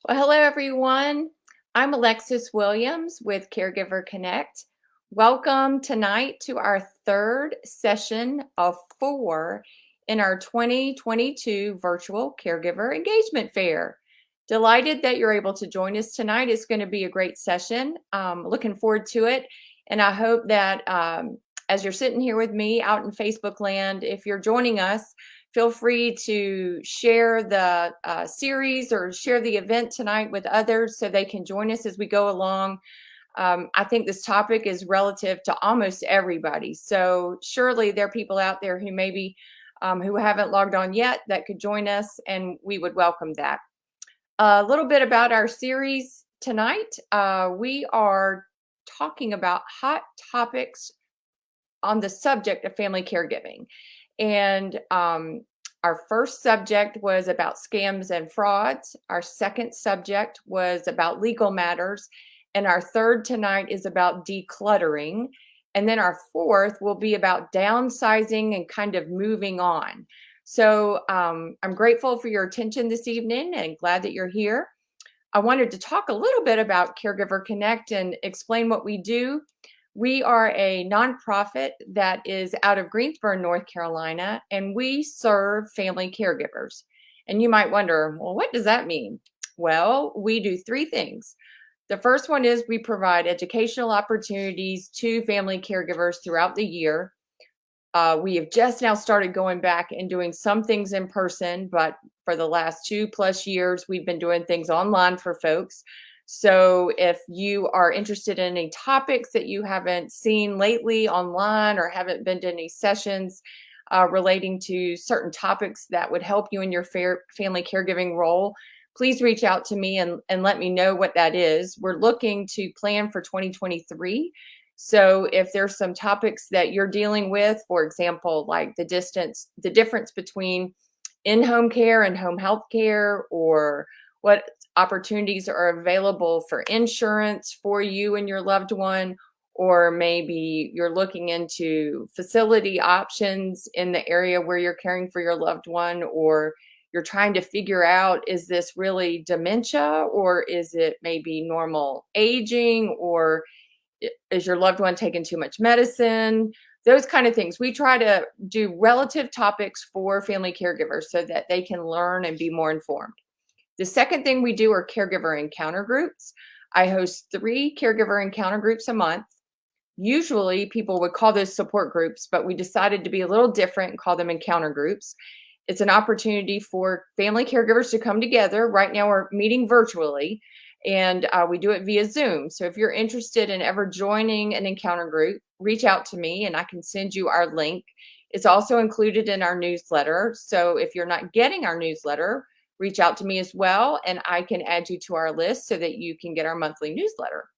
Well, hello everyone. I'm Alexis Williams with Caregiver Connect. Welcome tonight to our third session of 4 in our 2022 Virtual Caregiver Engagement Fair. Delighted that you're able to join us tonight. It's going to be a great session. Looking forward to it. And I hope that as you're sitting here with me out in Facebook land, if you're joining us, feel free to share the series or share the event tonight with others so they can join us as we go along. I think this topic is relative to almost everybody. So surely there are people out there who maybe who haven't logged on yet that could join us, and we would welcome that. A little bit about our series tonight. We are talking about hot topics on the subject of family caregiving. And our first subject was about scams and frauds. Our second subject was about legal matters. And our third tonight is about decluttering. And then our fourth will be about downsizing and kind of moving on. So I'm grateful for your attention this evening and glad that you're here. I wanted to talk a little bit about Caregiver Connect and explain what we do. We are a nonprofit that is out of Greensboro, North Carolina, and we serve family caregivers. And you might wonder, well, what does that mean? Well, we do three things. The first one is we provide educational opportunities to family caregivers throughout the year. We have just now started going back and doing some things in person, but for the last 2+ years, we've been doing things online for folks. So if you are interested in any topics that you haven't seen lately online or haven't been to any sessions relating to certain topics that would help you in your family caregiving role, please reach out to me and let me know what that is. We're looking to plan for 2023. So if there's some topics that you're dealing with, for example, like the difference between in-home care and home health care, or what opportunities are available for insurance for you and your loved one, or maybe you're looking into facility options in the area where you're caring for your loved one, or you're trying to figure out, is this really dementia, or is it maybe normal aging, or is your loved one taking too much medicine? Those kind of things. We try to do relative topics for family caregivers so that they can learn and be more informed. The second thing we do are caregiver encounter groups. I host 3 caregiver encounter groups a month. Usually people would call those support groups, but we decided to be a little different and call them encounter groups. It's an opportunity for family caregivers to come together. Right now we're meeting virtually, and we do it via Zoom. So if you're interested in ever joining an encounter group, reach out to me and I can send you our link. It's also included in our newsletter. So if you're not getting our newsletter, reach out to me as well, and I can add you to our list so that you can get our monthly newsletter.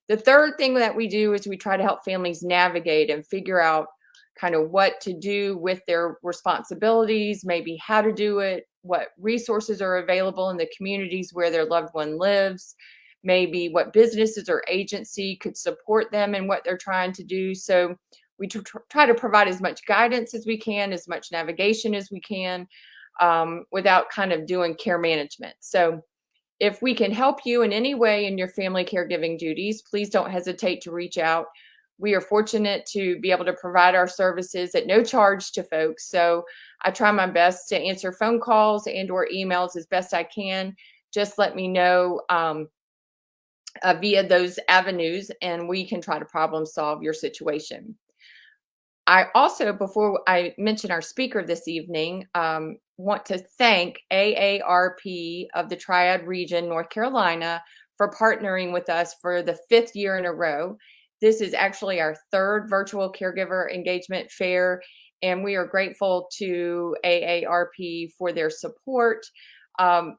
The third thing that we do is we try to help families navigate and figure out kind of what to do with their responsibilities, maybe how to do it, what resources are available in the communities where their loved one lives, maybe what businesses or agency could support them in what they're trying to do. So we try to provide as much guidance as we can, as much navigation as we can, without kind of doing care management. So if we can help you in any way in your family caregiving duties, please don't hesitate to reach out. We are fortunate to be able to provide our services at no charge to folks. So I try my best to answer phone calls and or emails as best I can. Just let me know via those avenues, and we can try to problem solve your situation. I also, before I mention our speaker this evening, want to thank AARP of the Triad Region, North Carolina, for partnering with us for the 5th year in a row. This is actually our 3rd virtual caregiver engagement fair, and we are grateful to AARP for their support.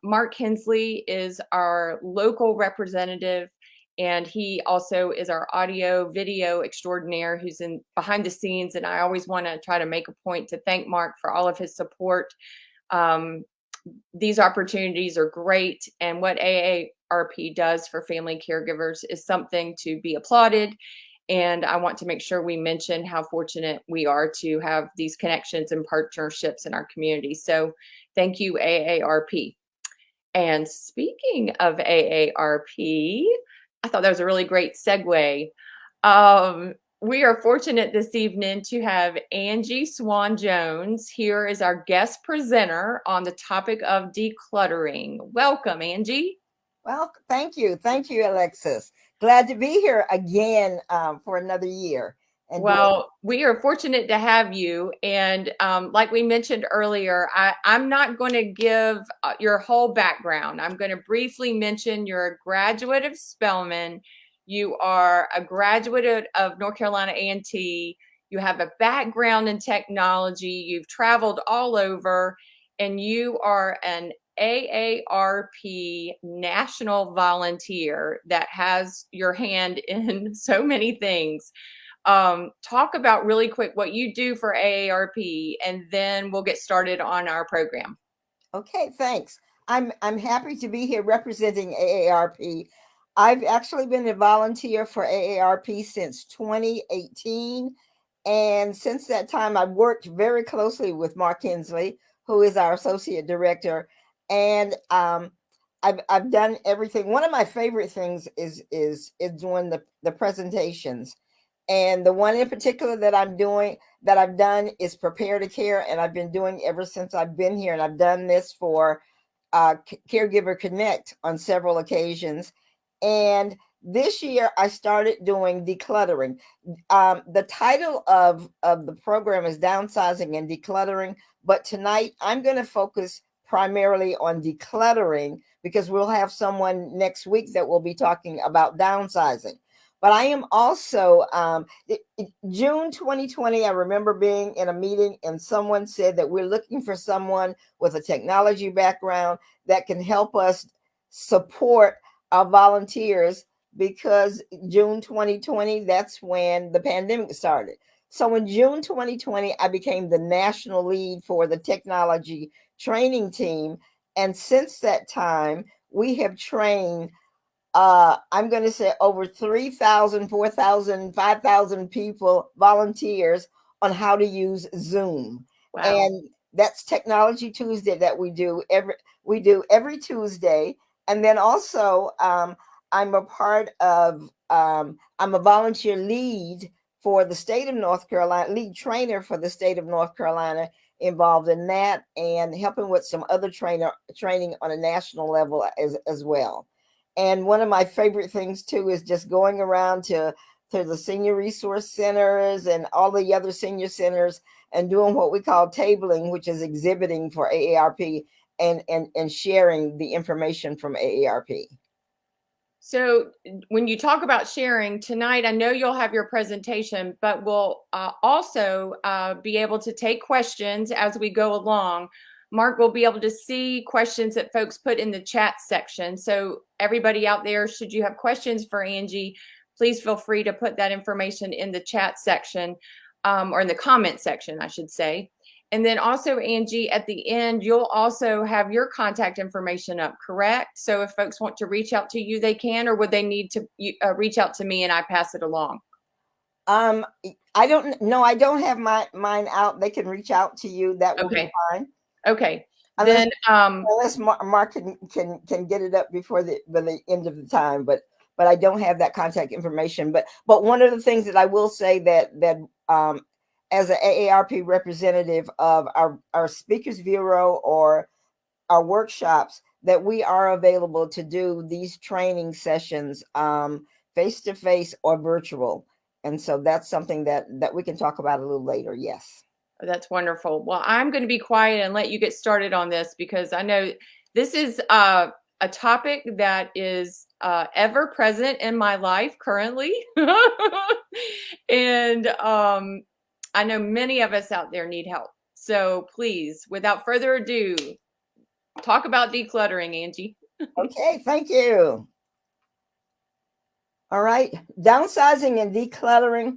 Mark Hensley is our local representative, and he also is our audio video extraordinaire who's in behind the scenes. And I always want to try to make a point to thank Mark for all of his support. These opportunities are great, and what AARP does for family caregivers is something to be applauded. And I want to make sure we mention how fortunate we are to have these connections and partnerships in our community. So thank you, AARP. And speaking of AARP, I thought that was a really great segue. We are fortunate this evening to have Angie Swann-Jones here as our guest presenter on the topic of decluttering. Welcome, Angie. Well, thank you. Thank you, Alexis. Glad to be here again for another year. And Well, we are fortunate to have you. And like we mentioned earlier, I'm not going to give your whole background. I'm going to briefly mention you're a graduate of Spelman. You are a graduate of North Carolina A&T. You have a background in technology. You've traveled all over, and you are an AARP National Volunteer that has your hand in so many things. Talk about really quick what you do for AARP, and then we'll get started on our program. okay, thanks. I'm happy to be here representing AARP. I've actually been a volunteer for AARP since 2018. And since that time, I've worked very closely with Mark Hensley, who is our associate director. And I've done everything. One of my favorite things is doing the presentations. And the one in particular that I've done is Prepare to Care, and I've been doing ever since I've been here. And I've done this for Caregiver Connect on several occasions. And this year I started doing decluttering. The title of the program is Downsizing and Decluttering, but tonight I'm going to focus primarily on decluttering because we'll have someone next week that will be talking about downsizing. But I am also, June 2020, I remember being in a meeting and someone said that we're looking for someone with a technology background that can help us support our volunteers because June 2020, that's when the pandemic started. So in June 2020, I became the national lead for the technology training team. And since that time, we have trained I'm going to say over 3,000, 4,000, 5,000 people, volunteers on how to use Zoom. Wow. And that's Technology Tuesday that we do every Tuesday. And then also I'm a part of I'm a volunteer lead for the state of North Carolina, lead trainer for the state of North Carolina, involved in that and helping with some other training on a national level as well. And one of my favorite things too is just going around to the senior resource centers and all the other senior centers and doing what we call tabling, which is exhibiting for AARP and sharing the information from AARP. So when you talk about sharing tonight, I know you'll have your presentation, but we'll also be able to take questions as we go along. Mark will be able to see questions that folks put in the chat section. So everybody out there, should you have questions for Angie, please feel free to put that information in the chat section or in the comment section, I should say. And then also, Angie, at the end, you'll also have your contact information up, correct? So if folks want to reach out to you, they can, or would they need to reach out to me and I pass it along? I don't know. I don't have mine out. They can reach out to you. That will be fine. Okay. Unless, then unless Mark can get it up before the end of the time, but I don't have that contact information. But one of the things that I will say that as an AARP representative of our Speakers Bureau or our workshops, that we are available to do these training sessions face to face or virtual. And so that's something that we can talk about a little later. Yes. That's wonderful. Well, I'm going to be quiet and let you get started on this because I know this is a topic that is ever present in my life currently. And I know many of us out there need help. So please, without further ado, talk about decluttering, Angie. Okay, thank you. All right, downsizing and decluttering.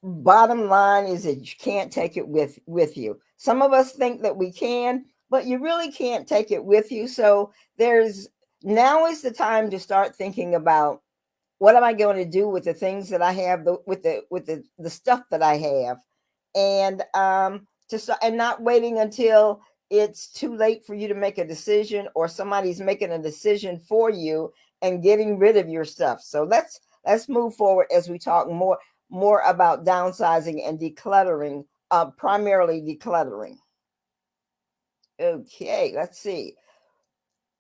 Bottom line is that you can't take it with you. Some of us think that we can, but you really can't take it with you. So now is the time to start thinking about what am I going to do with the things that I have, with the stuff that I have, and and not waiting until it's too late for you to make a decision, or somebody's making a decision for you and getting rid of your stuff. So let's move forward as we talk more about downsizing and decluttering, primarily decluttering. Okay, let's see.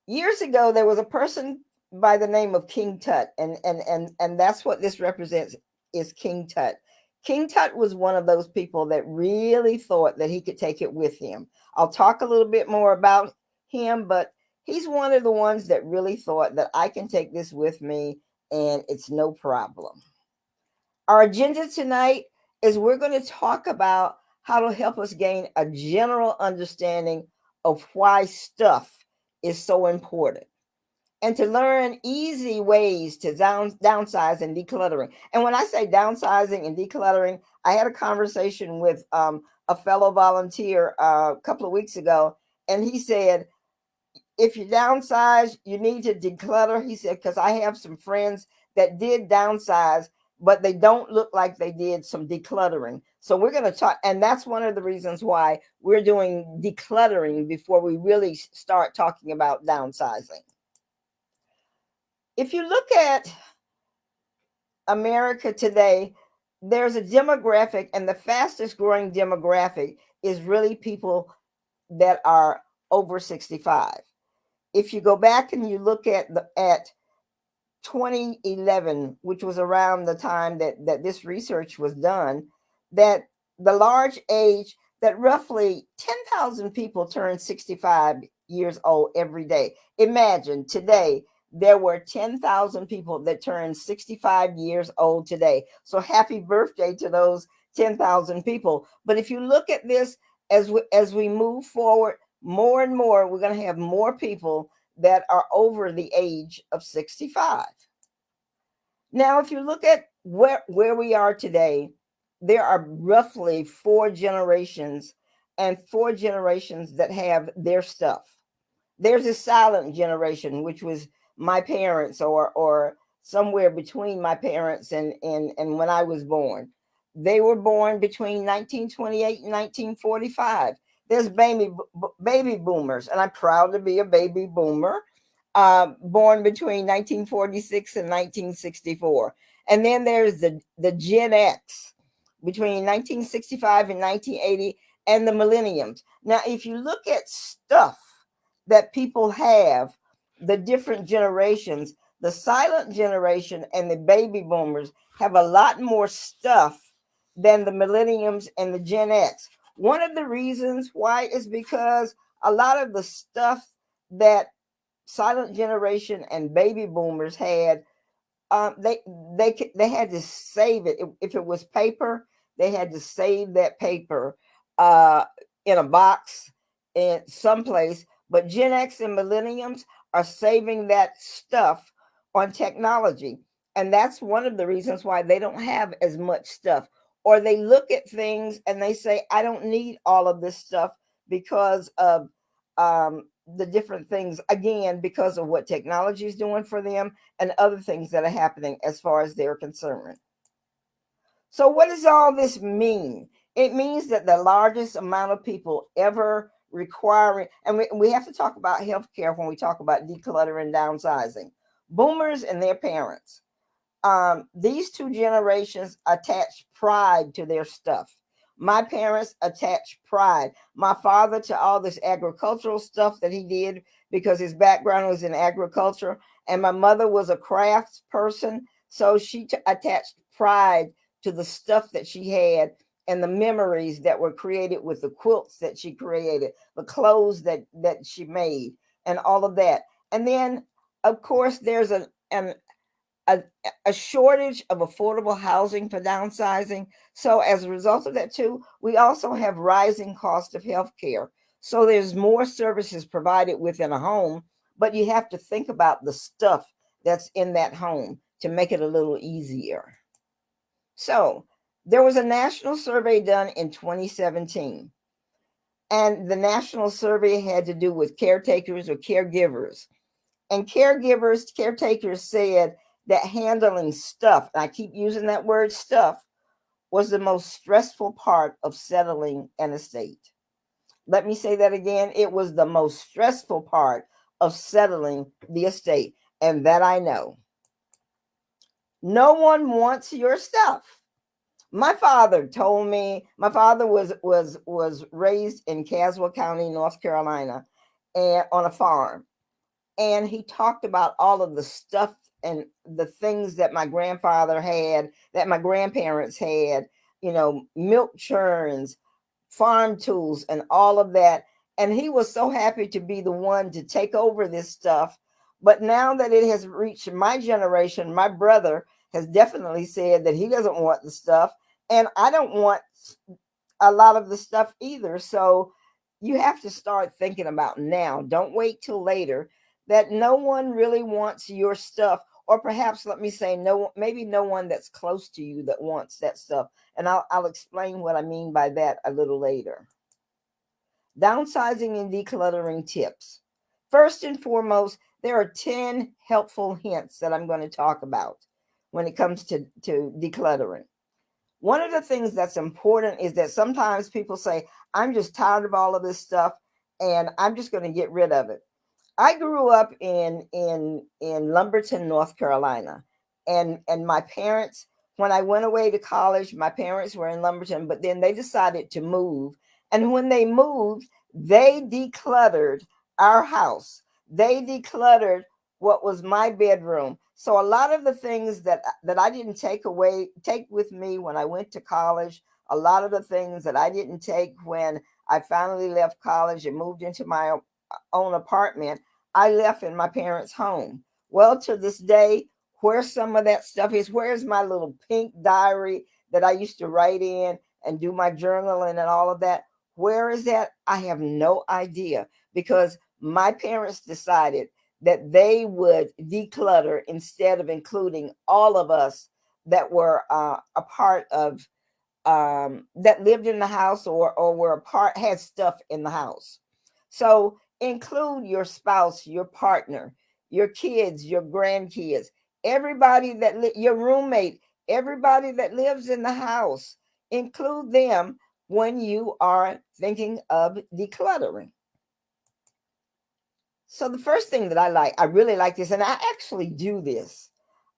Years ago, there was a person by the name of King Tut, and that's what this represents, is King Tut. King Tut was one of those people that really thought that he could take it with him. I'll talk a little bit more about him, but he's one of the ones that really thought that I can take this with me and it's no problem. Our agenda tonight is we're going to talk about how to help us gain a general understanding of why stuff is so important, and to learn easy ways to downsize and decluttering. And when I say downsizing and decluttering, I had a conversation with a fellow volunteer a couple of weeks ago, and he said, if you downsize, you need to declutter. He said, because I have some friends that did downsize, but they don't look like they did some decluttering. So we're going to talk, and that's one of the reasons why we're doing decluttering before we really start talking about downsizing. If you look at America today, there's a demographic, and the fastest growing demographic is really people that are over 65. If you go back and you look at 2011, which was around the time that this research was done, that the large age, that roughly 10,000 people turn 65 years old every day. Imagine today, there were 10,000 people that turned 65 years old today. So happy birthday to those 10,000 people. But if you look at this as we move forward, more and more, we're going to have more people that are over the age of 65. Now, if you look at where we are today, there are roughly 4 generations, and 4 generations that have their stuff. There's a silent generation, which was my parents, or somewhere between my parents and when I was born. They were born between 1928 and 1945. There's baby boomers, and I'm proud to be a baby boomer, born between 1946 and 1964. And then there's the Gen X, between 1965 and 1980, and the millenniums. Now, if you look at stuff that people have, the different generations, the silent generation and the baby boomers have a lot more stuff than the millenniums and the Gen X. One of the reasons why is because a lot of the stuff that silent generation and baby boomers had, they had to save it. If it was paper, they had to save that paper in a box in someplace. But Gen X and millenniums are saving that stuff on technology. And that's one of the reasons why they don't have as much stuff. Or they look at things and they say, I don't need all of this stuff because of the different things, again, because of what technology is doing for them and other things that are happening as far as they're concerned. So what does all this mean? It means that the largest amount of people ever requiring, and we have to talk about healthcare when we talk about decluttering and downsizing. Boomers and their parents. These 2 generations attach pride to their stuff. My parents attached pride. My father to all this agricultural stuff that he did because his background was in agriculture. And my mother was a crafts person. So she attached pride to the stuff that she had and the memories that were created with the quilts that she created, the clothes that she made, and all of that. And then, of course, there's a shortage of affordable housing for downsizing. So as a result of that too, we also have rising cost of healthcare. So there's more services provided within a home, but you have to think about the stuff that's in that home to make it a little easier. So there was a national survey done in 2017. And the national survey had to do with caretakers or caregivers. And caretakers said that handling stuff, and I keep using that word stuff, was the most stressful part of settling an estate. Let me say that again. It was the most stressful part of settling the estate, and that I know. No one wants your stuff. My father told me, my father was raised in Caswell County, North Carolina, and on a farm. And he talked about all of the stuff and the things that my grandfather had, that my grandparents had, milk churns, farm tools, and all of that. And he was so happy to be the one to take over this stuff. But now that it has reached my generation, my brother has definitely said that he doesn't want the stuff. And I don't want a lot of the stuff either. So you have to start thinking about now. Don't wait till later, that no one really wants your stuff. Or perhaps let me say no, maybe no one that's close to you that wants that stuff. And I'll explain what I mean by that a little later. Downsizing and decluttering tips. First and foremost, there are 10 helpful hints that I'm going to talk about when it comes to decluttering. One of the things that's important is that sometimes people say, I'm just tired of all of this stuff and I'm just going to get rid of it. I grew up in Lumberton, North Carolina, and my parents, when I went away to college, my parents were in Lumberton, but then they decided to move. And when they moved, they decluttered our house. They decluttered what was my bedroom. So a lot of the things that I didn't take with me when I went to college, a lot of the things that I didn't take when I finally left college and moved into my own apartment, I left in my parents' home. Well, to this day, where some of that stuff is, where's my little pink diary that I used to write in and do my journaling and all of that? Where is that? I have no idea, because my parents decided that they would declutter instead of including all of us that were a part of that lived in the house or were a part, had stuff in the house. So include your spouse, your partner, your kids, your grandkids, everybody your roommate, everybody that lives in the house. Include them when you are thinking of decluttering. So the first thing that I really like this, and I actually do this.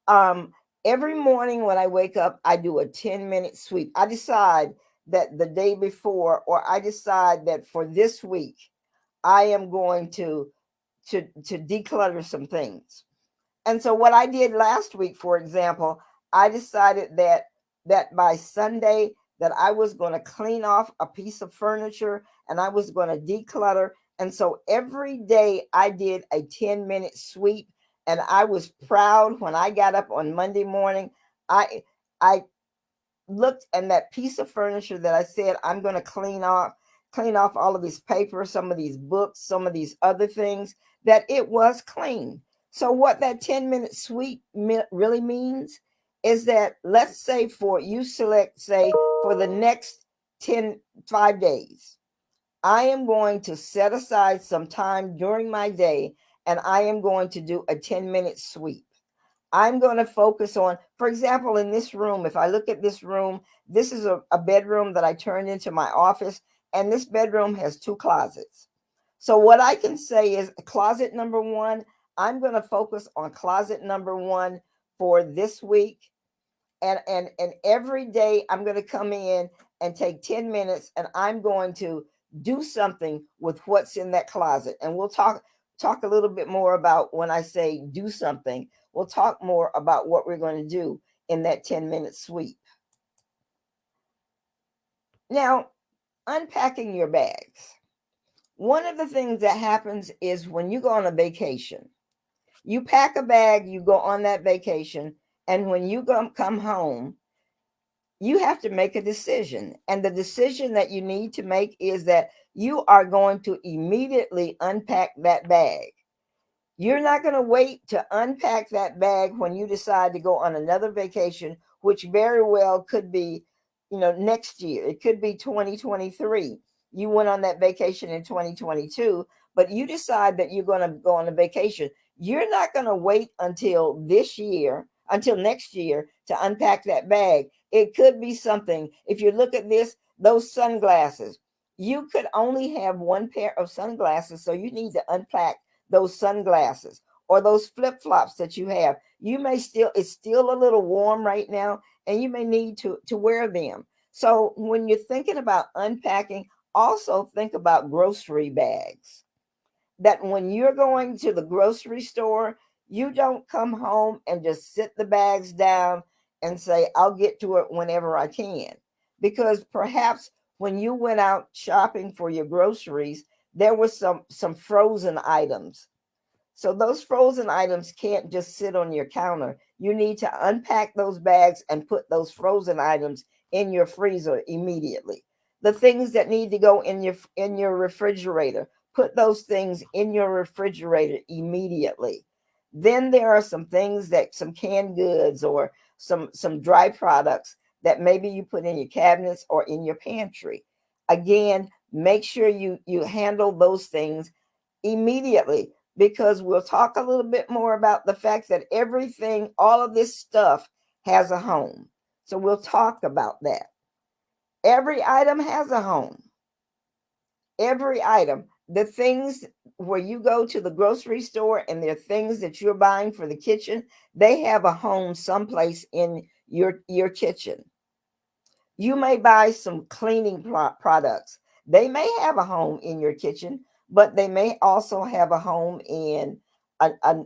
Um, every morning when I wake up, I do a 10-minute sweep. I decide that the day before, or I decide that for this week, I am going to declutter some things. And so what I did last week, for example, I decided that by Sunday that I was going to clean off a piece of furniture and I was going to declutter. And so every day I did a 10-minute sweep, and I was proud when I got up on Monday morning. I looked at that piece of furniture that I said I'm going to clean off all of these papers, some of these books, some of these other things, that it was clean. So what that 10-minute sweep really means is that, let's say for you select, say for the next 5 days, I am going to set aside some time during my day and I am going to do a 10-minute sweep. I'm going to focus on, for example, in this room, if I look at this room, this is a bedroom that I turned into my office, and this bedroom has 2 closets. So what I can say is closet number 1, I'm going to focus on closet number 1 for this week. And every day I'm going to come in and take 10 minutes and I'm going to do something with what's in that closet. And we'll talk a little bit more about, when I say do something, we'll talk more about what we're going to do in that 10-minute sweep. Now, unpacking your bags. One of the things that happens is when you go on a vacation, you pack a bag, you go on that vacation, and when you come home, you have to make a decision. And the decision that you need to make is that you are going to immediately unpack that bag. You're not going to wait to unpack that bag when you decide to go on another vacation, which very well could be, next year. It could be 2023. You went on that vacation in 2022, but you decide that you're going to go on a vacation. You're not going to wait until next year to unpack that bag. It could be something. If you look at this, those sunglasses, you could only have one pair of sunglasses, so you need to unpack those sunglasses or those flip-flops that you have. You may still, it's still a little warm right now, and you may need to wear them. So when you're thinking about unpacking, also think about grocery bags, that when you're going to the grocery store, you don't come home and just sit the bags down and say, I'll get to it whenever I can. Because perhaps when you went out shopping for your groceries, there was some frozen items. So those frozen items can't just sit on your counter. You need to unpack those bags and put those frozen items in your freezer immediately. The things that need to go in your refrigerator, put those things in your refrigerator immediately. Then there are some things, that some canned goods or some dry products that maybe you put in your cabinets or in your pantry. Again, make sure you handle those things immediately, because we'll talk a little bit more about the fact that everything, all of this stuff has a home. So we'll talk about that. Every item has a home. Every item. The things where you go to the grocery store and there are things that you're buying for the kitchen, they have a home someplace in your kitchen. You may buy some cleaning products. They may have a home in your kitchen, but they may also have a home in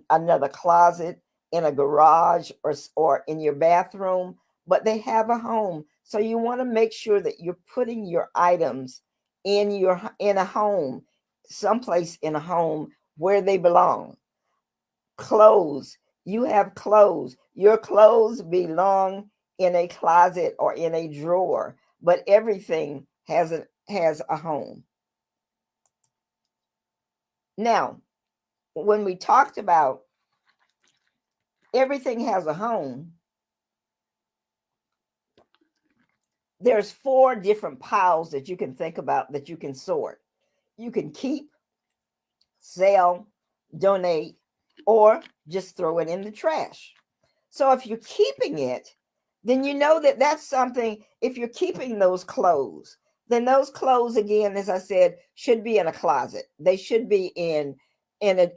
another closet, in a garage, or in your bathroom, but they have a home. So you want to make sure that you're putting your items in a home, someplace in a home where they belong. Clothes. You have clothes. Your clothes belong in a closet or in a drawer, but everything has a home. Now, when we talked about everything has a home, there's 4 different piles that you can think about, that you can sort. You can keep, sell, donate, or just throw it in the trash. So if you're keeping it, then you know that that's something. If you're keeping those clothes, then those clothes, again, as I said, should be in a closet. They should be in a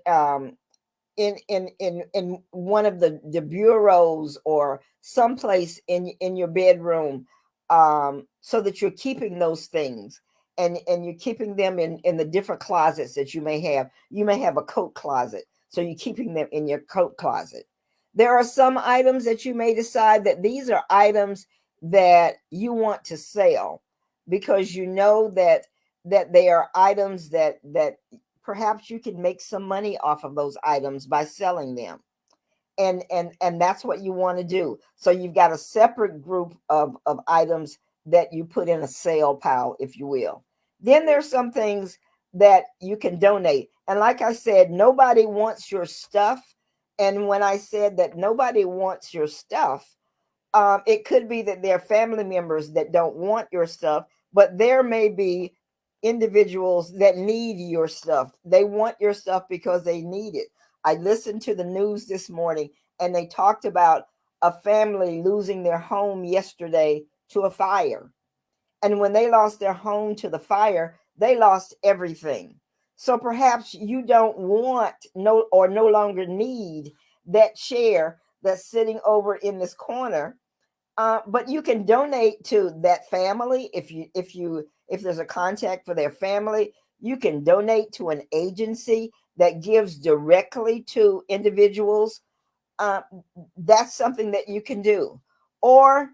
in one of the bureaus or someplace in your bedroom, so that you're keeping those things, and you're keeping them in the different closets that you may have. You may have a coat closet, so you're keeping them in your coat closet. There are some items that you may decide that these are items that you want to sell, because you know that they are items that perhaps you can make some money off of those items by selling them. And that's what you want to do. So you've got a separate group of items that you put in a sale pile, if you will. Then there's some things that you can donate. And like I said, nobody wants your stuff. And when I said that nobody wants your stuff, it could be that there are family members that don't want your stuff, but there may be individuals that need your stuff. They want your stuff because they need it. I listened to the news this morning, and they talked about a family losing their home yesterday to a fire. And when they lost their home to the fire, they lost everything. So perhaps you don't want no longer need that chair that's sitting over in this corner, but you can donate to that family. If there's a contact for their family, you can donate to an agency that gives directly to individuals. Uh, that's something that you can do. Or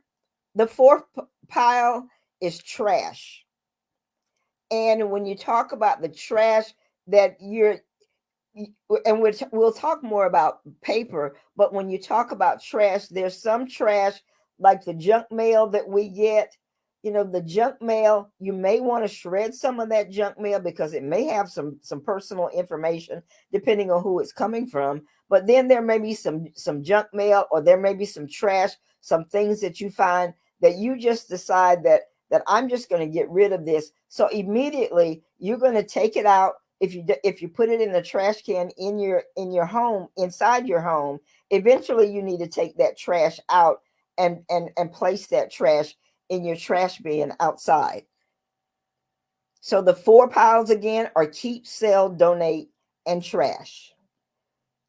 the fourth pile is trash. And when you talk about the trash that and we'll talk more about paper, but when you talk about trash, there's some trash, like the junk mail that we get. The junk mail, you may want to shred some of that junk mail, because it may have some personal information, depending on who it's coming from. But then there may be some junk mail, or there may be some trash, some things that you find that you just decide that I'm just going to get rid of this. So immediately you're going to take it out. If you put it in the trash can in your home, inside your home, eventually you need to take that trash out and place that trash in your trash bin outside. So the 4 piles again are keep, sell, donate, and trash.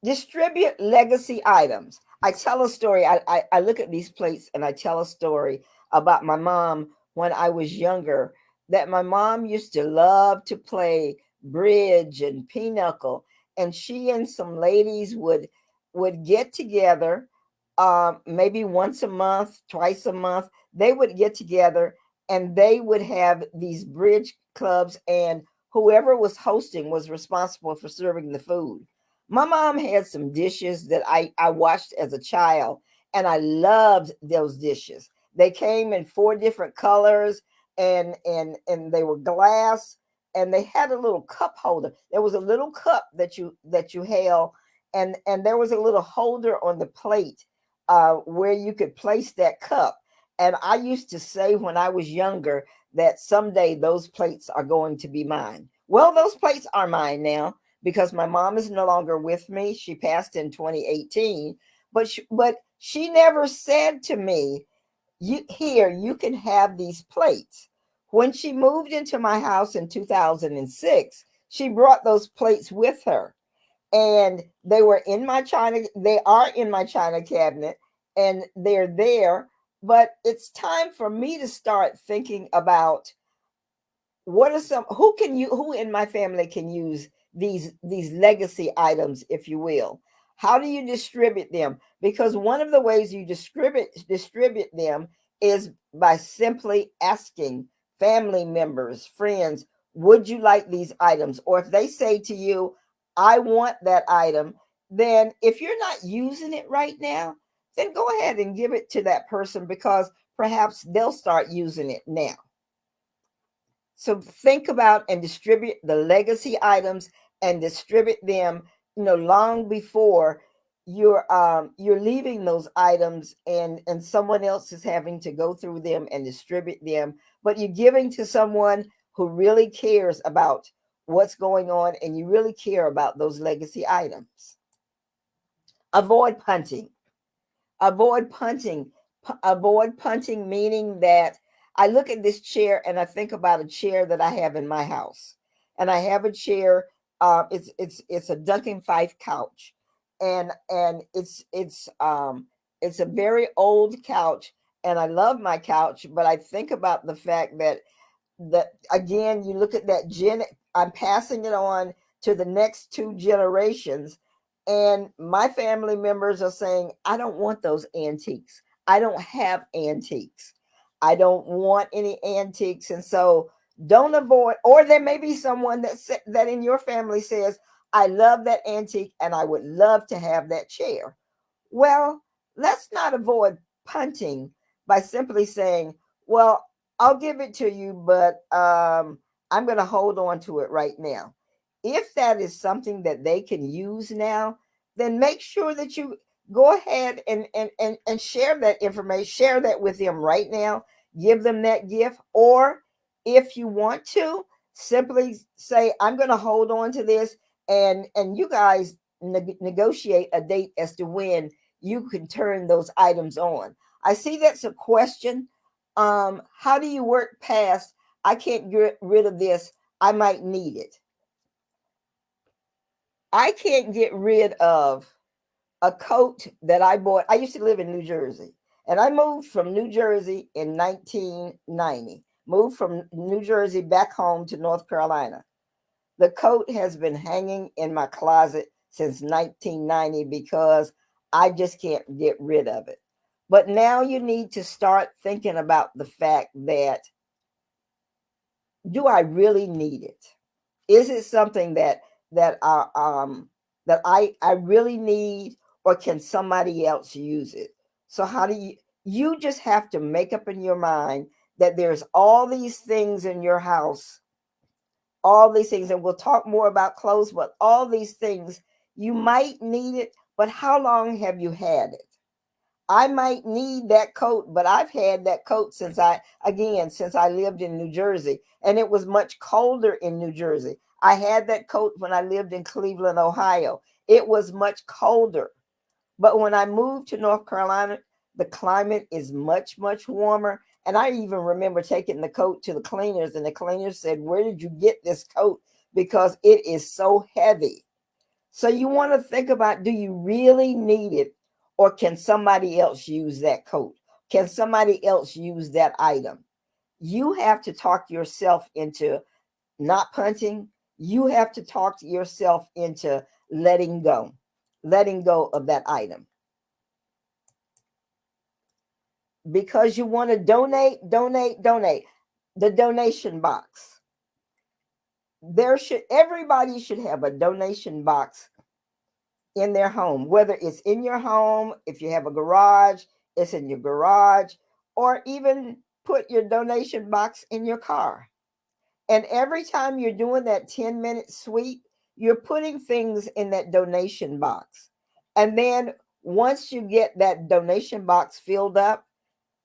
Distribute legacy items. I tell a story. I look at these plates and I tell a story about my mom when I was younger, that my mom used to love to play bridge and pinochle, and she and some ladies would get together, maybe once a month, twice a month. They would get together and they would have these bridge clubs, and whoever was hosting was responsible for serving the food. My mom had some dishes that I watched as a child, and I loved those dishes. They came in 4 different colors, and they were glass, and they had a little cup holder. There was a little cup that you held, and there was a little holder on the plate, where you could place that cup. And I used to say when I was younger that someday those plates are going to be mine. Well, those plates are mine now because my mom is no longer with me. She passed in 2018, but she never said to me, you can have these plates." When she moved into my house in 2006, she brought those plates with her, and they are in my china cabinet, and they're there. But it's time for me to start thinking about what are some who in my family can use these legacy items, if you will. How do you distribute them? Because one of the ways you distribute them is by simply asking family members, friends, would you like these items? Or if they say to you, I want that item, then if you're not using it right now, then go ahead and give it to that person, because perhaps they'll start using it now. So think about and distribute the legacy items, and distribute them, long before you're leaving those items, and someone else is having to go through them and distribute them. But you're giving to someone who really cares about what's going on, and you really care about those legacy items. Avoid punting. Avoid punting. Avoid punting, meaning that I look at this chair and I think about a chair that I have in my house, and I have a chair. It's a Duncan Fife couch, and it's a very old couch, and I love my couch, but I think about the fact that again, you look at that I'm passing it on to the next 2 generations, and my family members are saying, I don't want those antiques. I don't have antiques. I don't want any antiques. And so don't avoid, or there may be someone that in your family says, I love that antique and I would love to have that chair. Well, let's not avoid punting by simply saying, well, I'll give it to you, but I'm going to hold on to it right now. If that is something that they can use now, then make sure that you go ahead and share that information, share that with them right now, give them that gift. Or if you want to, simply say, I'm going to hold on to this, and you guys negotiate a date as to when you can turn those items on. I see that's a question. How do you work past, I can't get rid of this, I might need it? I can't get rid of a coat that I bought. I used to live in New Jersey, and I moved from New Jersey in 1990. Moved from New Jersey back home to North Carolina. The coat has been hanging in my closet since 1990 because I just can't get rid of it. But now you need to start thinking about the fact that, do I really need it? Is it something that I really need, or can somebody else use it? So how do you just have to make up in your mind that there's all these things in your house, all these things, and we'll talk more about clothes, but all these things, you might need it, but how long have you had it? I might need that coat, but I've had that coat since I lived in New Jersey, and it was much colder in New Jersey. I had that coat when I lived in Cleveland, Ohio. It was much colder. But when I moved to North Carolina, the climate is much, much warmer, And I even remember taking the coat to the cleaners, and the cleaners said, "Where did you get this coat? Because it is so heavy." So you want to think about, do you really need it, or can somebody else use that coat? Can somebody else use that item? You have to talk yourself into not punting. You have to talk yourself into letting go of that item, because you want to donate. The donation box. Everybody should have a donation box in their home, whether it's in your home, if you have a garage, it's in your garage, or even put your donation box in your car. And every time you're doing that 10-minute sweep, you're putting things in that donation box. And then once you get that donation box filled up,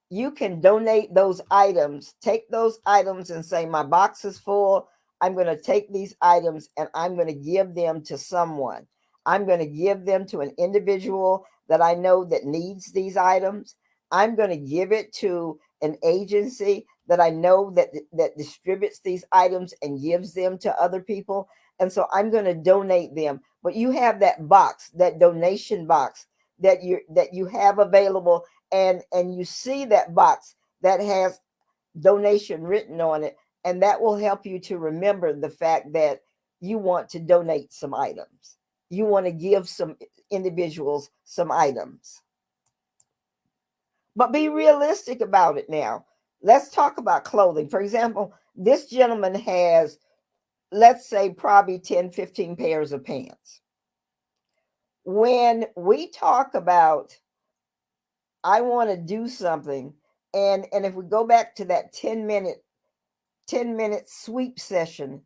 you can donate those items, take those items and say, my box is full. I'm going to take these items and I'm going to give them to someone. I'm going to give them to an individual that I know that needs these items. I'm going to give it to an agency that I know that distributes these items and gives them to other people. And so I'm going to donate them. But you have that box, that donation box that you have available, and you see that box that has donation written on it, and that will help you to remember the fact that you want to donate some items. You want to give some individuals some items. But be realistic about it now. Let's talk about clothing. For example, this gentleman has, let's say, probably 10, 15 pairs of pants. When we talk about, I want to do something, and if we go back to that 10-minute sweep session,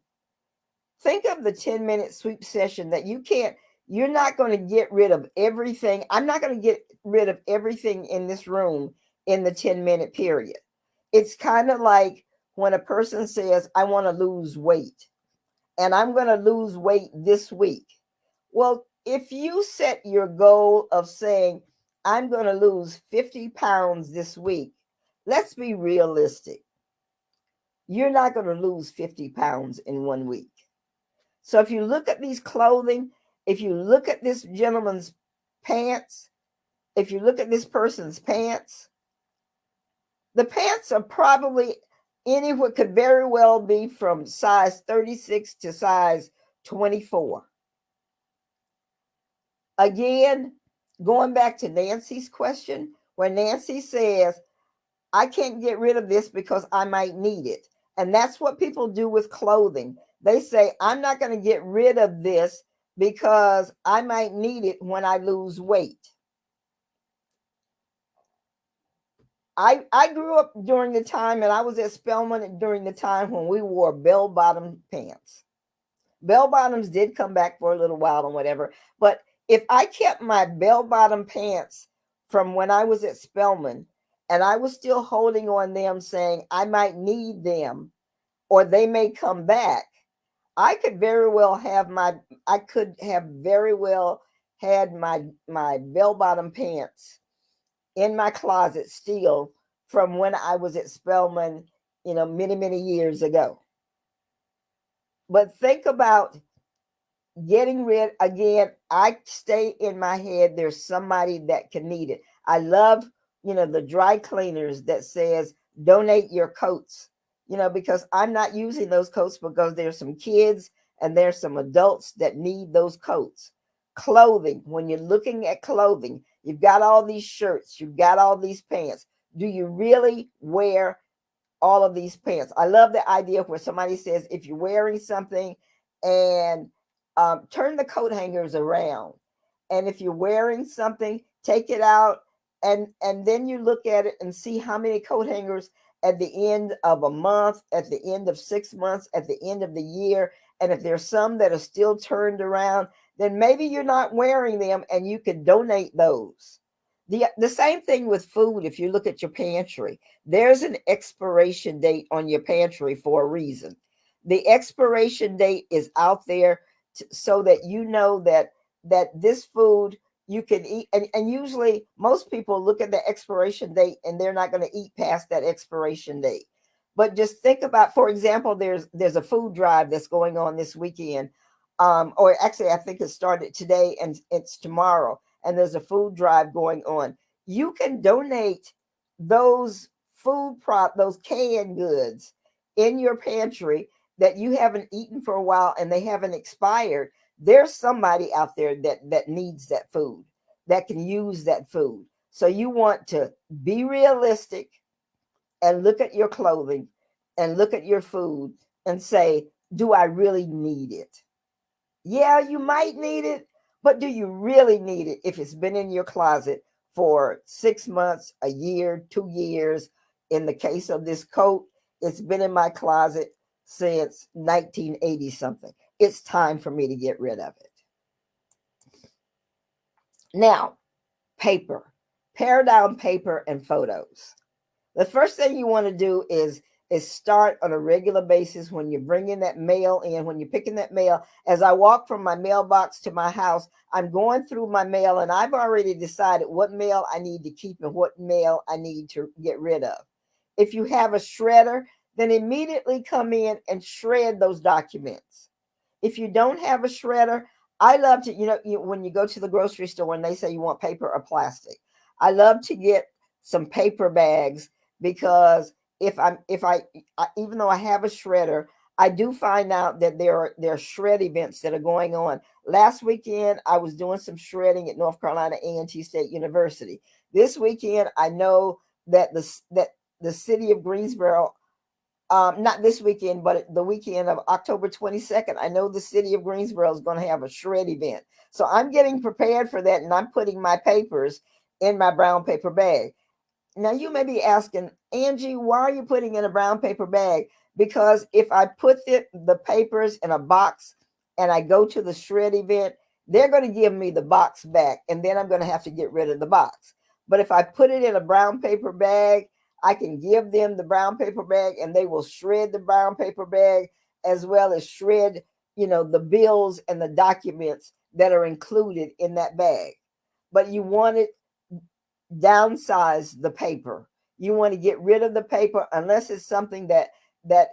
think of the 10-minute sweep session that you're not going to get rid of everything. I'm not going to get rid of everything in this room in the 10-minute period. It's kind of like when a person says, I want to lose weight and I'm going to lose weight this week. Well, if you set your goal of saying, I'm going to lose 50 pounds this week, let's be realistic. You're not going to lose 50 pounds in 1 week. So if you look at these clothing, if you look at this gentleman's pants, if you look at this person's pants, the pants are probably anywhere, could very well be from size 36 to size 24. Again, going back to Nancy's question, where Nancy says, I can't get rid of this because I might need it. And that's what people do with clothing. They say, I'm not going to get rid of this because I might need it when I lose weight. I grew up during the time, and I was at Spelman during the time when we wore bell-bottom pants. Bell bottoms did come back for a little while and whatever. But if I kept my bell-bottom pants from when I was at Spelman, and I was still holding on them saying I might need them or they may come back, I could have very well had my bell-bottom pants in my closet still from when I was at Spelman, many, many years ago. But think about getting rid, again, I stay in my head, there's somebody that can need it. I love, the dry cleaners that says donate your coats, because I'm not using those coats because there's some kids and there's some adults that need those coats. Clothing, when you're looking at clothing, you've got all these shirts, you've got all these pants. Do you really wear all of these pants? I love the idea where somebody says, if you're wearing something and turn the coat hangers around. And if you're wearing something, take it out and then you look at it and see how many coat hangers at the end of a month, at the end of 6 months, at the end of the year. And if there's some that are still turned around, then maybe you're not wearing them and you could donate those. The same thing with food. If you look at your pantry, there's an expiration date on your pantry for a reason. The expiration date is out there so that you know that this food, you can eat, and usually most people look at the expiration date and they're not going to eat past that expiration date. But just think about, for example, there's a food drive that's going on this weekend, or actually I think it started today and it's tomorrow, and there's a food drive going on. You can donate those those canned goods in your pantry that you haven't eaten for a while and they haven't expired. There's somebody out there that needs that food, that can use that food. So you want to be realistic and look at your clothing and look at your food and say, do I really need it? Yeah, you might need it, but do you really need it if it's been in your closet for 6 months, a year, 2 years? In the case of this coat, it's been in my closet since 1980 something. It's time for me to get rid of it. Now, paper, pare down paper and photos. The first thing you want to do is start on a regular basis when you're bringing that mail in, when you're picking that mail. As I walk from my mailbox to my house, I'm going through my mail and I've already decided what mail I need to keep and what mail I need to get rid of. If you have a shredder, then immediately come in and shred those documents. If you don't have a shredder, I love to, when you go to the grocery store and they say you want paper or plastic, I love to get some paper bags, because if I even though I have a shredder, I do find out that there are shred events that are going on. Last weekend I was doing some shredding at North Carolina A&T State University. This weekend I know that the city of Greensboro, not this weekend, but the weekend of October 22nd, I know the city of Greensboro is going to have a shred event. So I'm getting prepared for that, and I'm putting my papers in my brown paper bag. Now you may be asking, Angie, why are you putting in a brown paper bag? Because if I put the papers in a box and I go to the shred event, they're going to give me the box back, and then I'm going to have to get rid of the box. But if I put it in a brown paper bag, I can give them the brown paper bag and they will shred the brown paper bag, as well as shred, the bills and the documents that are included in that bag. But you want it, downsize the paper. You want to get rid of the paper unless it's something that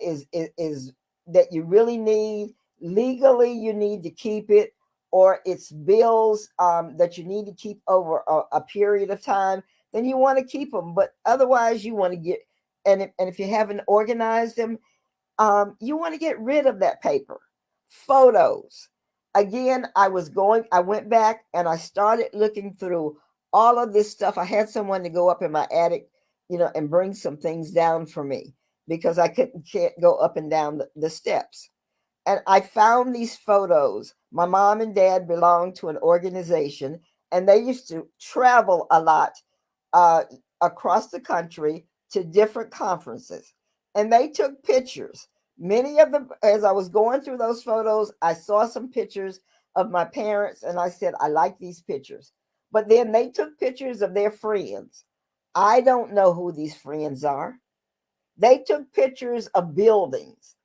is that you really need. Legally, you need to keep it, or it's bills that you need to keep over a period of time. Then you want to keep them. But otherwise, you want to get, and if you haven't organized them, you want to get rid of that paper. Photos. Again, I went back and I started looking through all of this stuff. I had someone to go up in my attic, and bring some things down for me because I can't go up and down the steps. And I found these photos. My mom and dad belonged to an organization, and they used to travel a lot uh, across the country to different conferences. And they took pictures. Many of them, as I was going through those photos, I saw some pictures of my parents, and I said, I like these pictures. But then they took pictures of their friends. I don't know who these friends are. They took pictures of buildings.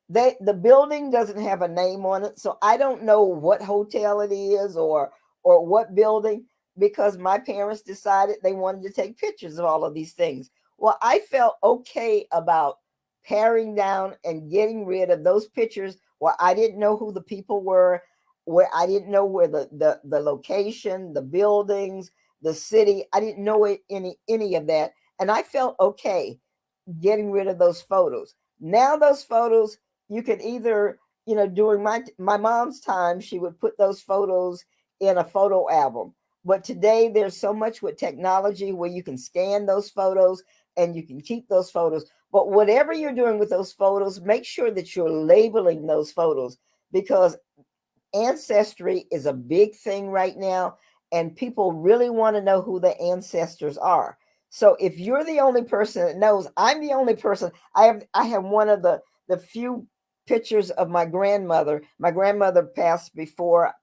The building doesn't have a name on it, so I don't know what hotel it is or what building, because my parents decided they wanted to take pictures of all of these things. Well, I felt okay about paring down and getting rid of those pictures where I didn't know who the people were, where I didn't know where the location, the buildings, the city, I didn't know any of that, and I felt okay getting rid of those photos. Now those photos, you can either, during my mom's time, she would put those photos in a photo album. But today there's so much with technology where you can scan those photos and you can keep those photos. But whatever you're doing with those photos, make sure that you're labeling those photos, because ancestry is a big thing right now, and people really want to know who the ancestors are. So if you're the only person that knows, I'm the only person. I have one of the few pictures of my grandmother. My grandmother passed before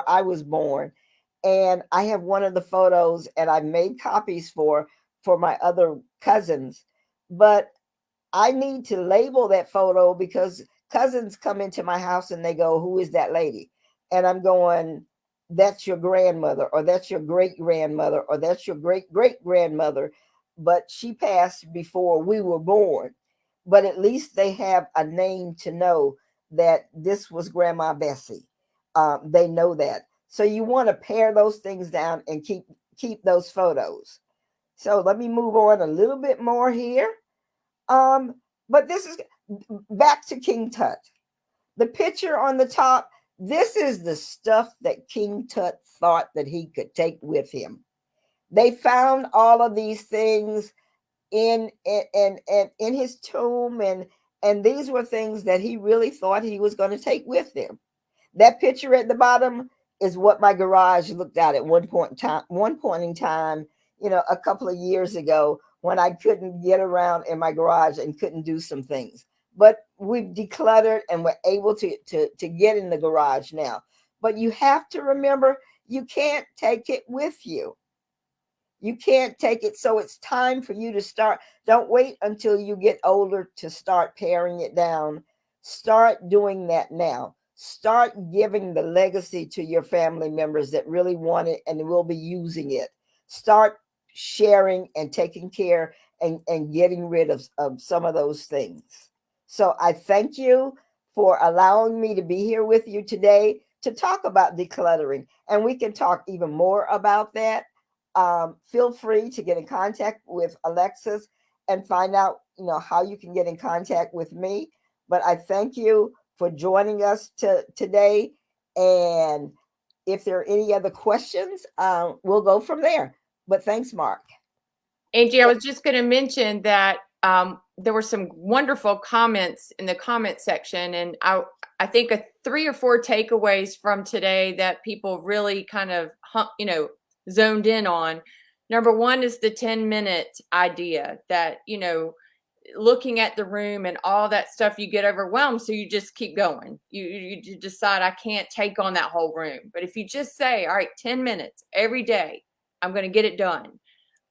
I was born, and I have one of the photos, and I made copies for my other cousins. But I need to label that photo because cousins come into my house and they go, "Who is that lady?" And I'm going, that's your grandmother, or that's your great grandmother, or that's your great great grandmother, but she passed before we were born. But at least they have a name to know that this was Grandma Bessie. They know that. So you want to pare those things down and keep those photos. So let me move on a little bit more here. But this is back to King Tut. The picture on the top, this is the stuff that King Tut thought that he could take with him. They found all of these things in his tomb, and these were things that he really thought he was going to take with him. That picture at the bottom is what my garage looked at one point in time, a couple of years ago, when I couldn't get around in my garage and couldn't do some things. But we've decluttered and we're able to get in the garage now. But you have to remember, you can't take it with you. You can't take it. So it's time for you to start. Don't wait until you get older to start paring it down. Start doing that now. Start giving the legacy to your family members that really want it and will be using it. Start sharing and taking care and getting rid of some of those things. So I thank you for allowing me to be here with you today to talk about decluttering. And we can talk even more about that. Feel free to get in contact with Alexis and find out, how you can get in contact with me. But I thank you for joining us today. And if there are any other questions, we'll go from there. But thanks, Mark. Angie, I was just going to mention that there were some wonderful comments in the comment section, and I think 3 or 4 takeaways from today that people really kind of zoned in on. Number one is the 10-minute idea that looking at the room and all that stuff, you get overwhelmed, so you just keep going. You decide, I can't take on that whole room. But if you just say, all right, 10 minutes every day, I'm going to get it done.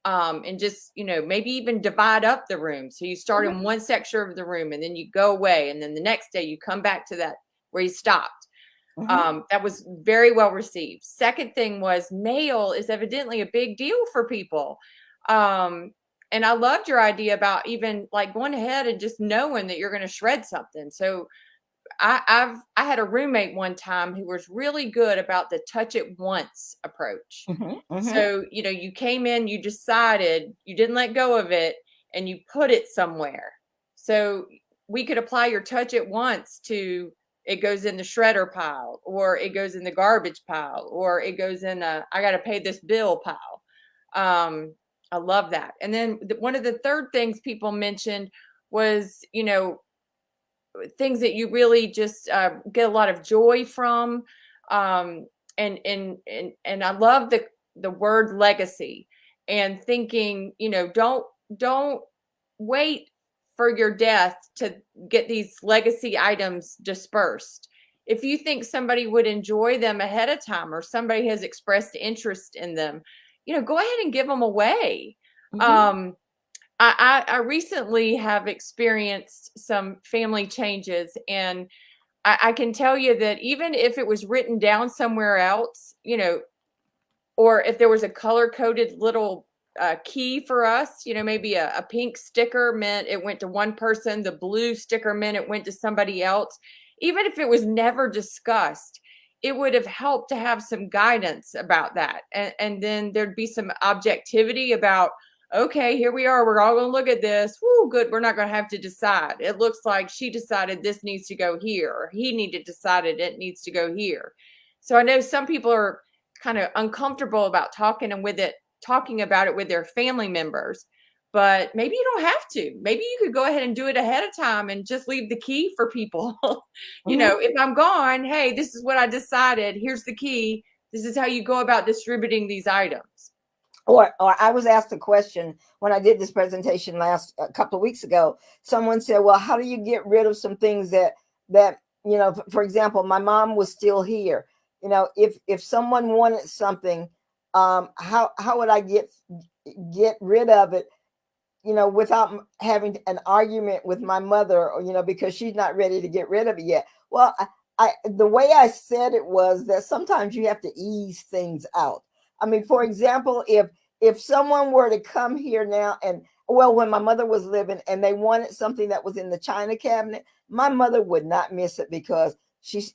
And just, maybe even divide up the room. So you start in one section of the room and then you go away. And then the next day you come back to that where you stopped. That was very well received. Second thing was, mail is evidently a big deal for people. And I loved your idea about even like going ahead and just knowing that you're going to shred something. So I had a roommate one time who was really good about the touch it once approach. So, you came in, you decided, you didn't let go of it, and you put it somewhere. So we could apply your touch it once to, it goes in the shredder pile, or it goes in the garbage pile, or it goes in I got to pay this bill pile. I love that. And then one of the third things people mentioned was, things that you really just get a lot of joy from. And I love the word legacy, and thinking, don't wait for your death to get these legacy items dispersed. If you think somebody would enjoy them ahead of time, or somebody has expressed interest in them, go ahead and give them away. I recently have experienced some family changes, and I can tell you that even if it was written down somewhere else, or if there was a color-coded little key for us, maybe a pink sticker meant it went to one person, the blue sticker meant it went to somebody else. Even if it was never discussed, it would have helped to have some guidance about that. And then there'd be some objectivity about, okay, here we are. We're all going to look at this. Woo, good. We're not going to have to decide. It looks like she decided this needs to go here, or he decided it needs to go here. So I know some people are kind of uncomfortable about talking about it with their family members, but maybe you don't have to. Maybe you could go ahead and do it ahead of time and just leave the key for people. If I'm gone, hey, this is what I decided. Here's the key. This is how you go about distributing these items. Or I was asked a question when I did this presentation a couple of weeks ago. Someone said, well, how do you get rid of some things that, for example, my mom was still here. If someone wanted something, how would I get rid of it, without having an argument with my mother, or, because she's not ready to get rid of it yet? Well, the way I said it was that sometimes you have to ease things out. I mean, for example, if someone were to come here now and, well, when my mother was living and they wanted something that was in the china cabinet, my mother would not miss it because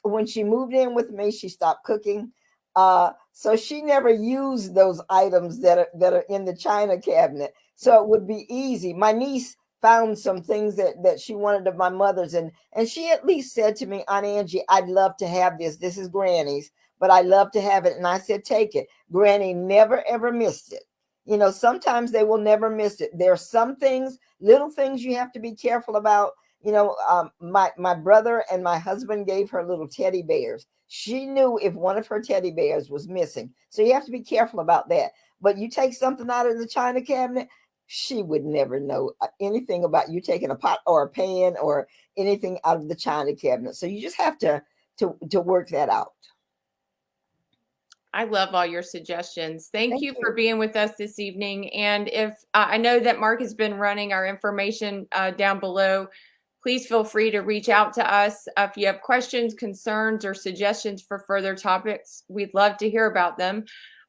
when she moved in with me, she stopped cooking. So she never used those items that are in the china cabinet. So it would be easy. My niece found some things that she wanted of my mother's, and she at least said to me, Aunt Angie, I'd love to have this. This is Granny's, but I love to have it. And I said, take it. Granny never ever missed it. You know, sometimes they will never miss it. There are some things, little things you have to be careful about. You know, my brother and my husband gave her little teddy bears. She knew if one of her teddy bears was missing. So you have to be careful about that. But you take something out of the china cabinet, she would never know anything about you taking a pot or a pan or anything out of the china cabinet. So you just have to work that out. I love all your suggestions. Thank Thank you for you. being with us this evening. And if I know that Mark has been running our information down below, please feel free to reach out to us. If you have questions, concerns, or suggestions for further topics, we'd love to hear about them.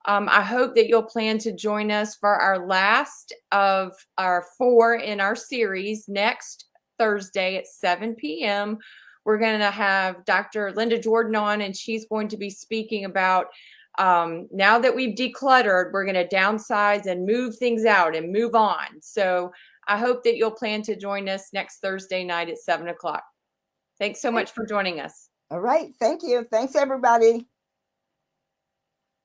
I hope that you'll plan to join us for our last of our 4 in our series next Thursday at 7 p.m. We're going to have Dr. Linda Jordan on, and she's going to be speaking about now that we've decluttered, we're going to downsize and move things out and move on. So I hope that you'll plan to join us next Thursday night at 7 o'clock. Thanks so much for joining us. All right. Thank you. Thanks, everybody.